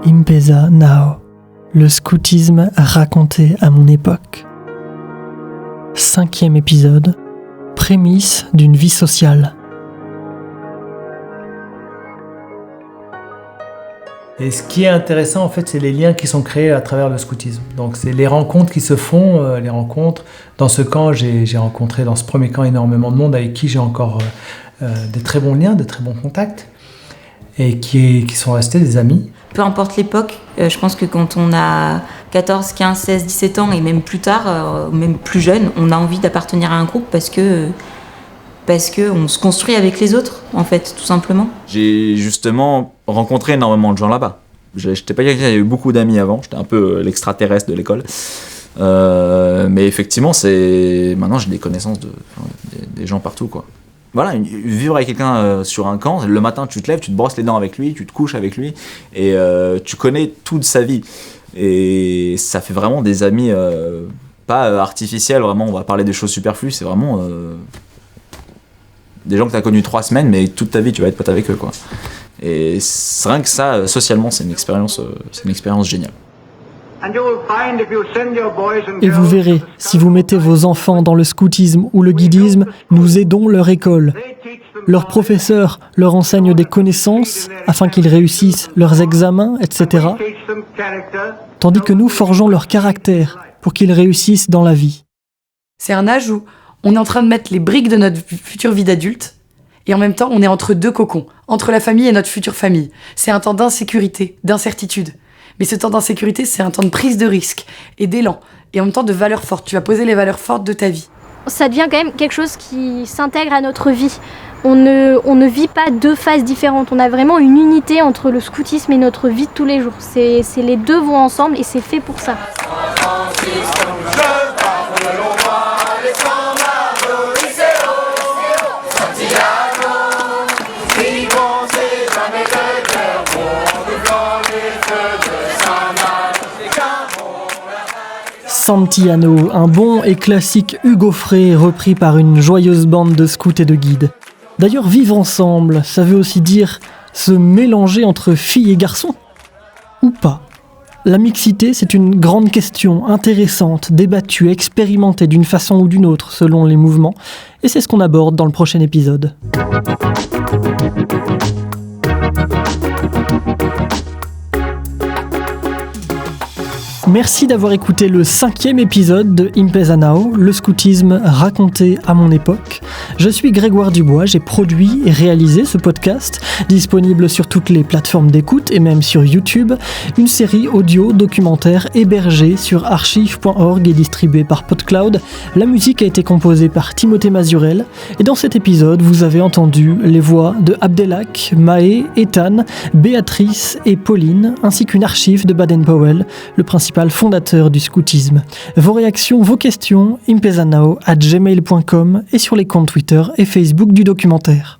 Impeza Now, le scoutisme raconté à mon époque. 5e épisode, prémisse d'une vie sociale. Et ce qui est intéressant, en fait, c'est les liens qui sont créés à travers le scoutisme. Donc, c'est les rencontres qui se font, les rencontres. Dans ce camp, j'ai rencontré, dans ce premier camp, énormément de monde avec qui j'ai encore des très bons liens, de très bons contacts, et qui sont restés des amis. Peu importe l'époque, je pense que quand on a 14, 15, 16, 17 ans, et même plus tard, même plus jeune, on a envie d'appartenir à un groupe parce que on se construit avec les autres, en fait, tout simplement. J'ai justement rencontré énormément de gens là-bas. J'étais pas quelqu'un qui avait eu beaucoup d'amis avant, j'étais un peu l'extraterrestre de l'école. Mais effectivement, maintenant j'ai des connaissances des gens partout, quoi. Voilà, vivre avec quelqu'un sur un camp, le matin tu te lèves, tu te brosses les dents avec lui, tu te couches avec lui, et tu connais toute sa vie. Et ça fait vraiment des amis, pas artificiels, vraiment, on va parler des choses superflues, c'est vraiment des gens que tu as connus 3 semaines, mais toute ta vie tu vas être pote avec eux, quoi. Et rien que ça, socialement, c'est une expérience géniale. Et vous verrez, si vous mettez vos enfants dans le scoutisme ou le guidisme, nous aidons leur école. Leurs professeurs leur enseignent des connaissances afin qu'ils réussissent leurs examens, etc. Tandis que nous forgeons leur caractère pour qu'ils réussissent dans la vie. C'est un âge où on est en train de mettre les briques de notre future vie d'adulte et en même temps on est entre deux cocons, entre la famille et notre future famille. C'est un temps d'insécurité, d'incertitude. Mais ce temps d'insécurité, c'est un temps de prise de risque et d'élan, et en même temps de valeurs fortes. Tu vas poser les valeurs fortes de ta vie. Ça devient quand même quelque chose qui s'intègre à notre vie. On ne vit pas 2 phases différentes. On a vraiment une unité entre le scoutisme et notre vie de tous les jours. Les deux vont ensemble et c'est fait pour ça. Santillano, un bon et classique Hugo Frey repris par une joyeuse bande de scouts et de guides. D'ailleurs, vivre ensemble, ça veut aussi dire se mélanger entre filles et garçons. Ou pas. La mixité, c'est une grande question, intéressante, débattue, expérimentée d'une façon ou d'une autre selon les mouvements, et c'est ce qu'on aborde dans le prochain épisode. Merci d'avoir écouté le 5e épisode de Impeza Now, le scoutisme raconté à mon époque. Je suis Grégoire Dubois, j'ai produit et réalisé ce podcast, disponible sur toutes les plateformes d'écoute et même sur YouTube, une série audio documentaire hébergée sur archive.org et distribuée par PodCloud. La musique a été composée par Timothée Mazurel, et dans cet épisode, vous avez entendu les voix de Abdelhak, Maë, Ethan, Béatrice et Pauline, ainsi qu'une archive de Baden-Powell, le principal fondateur du scoutisme. Vos réactions, vos questions, impezanao@gmail.com et sur les comptes Twitter et Facebook du documentaire.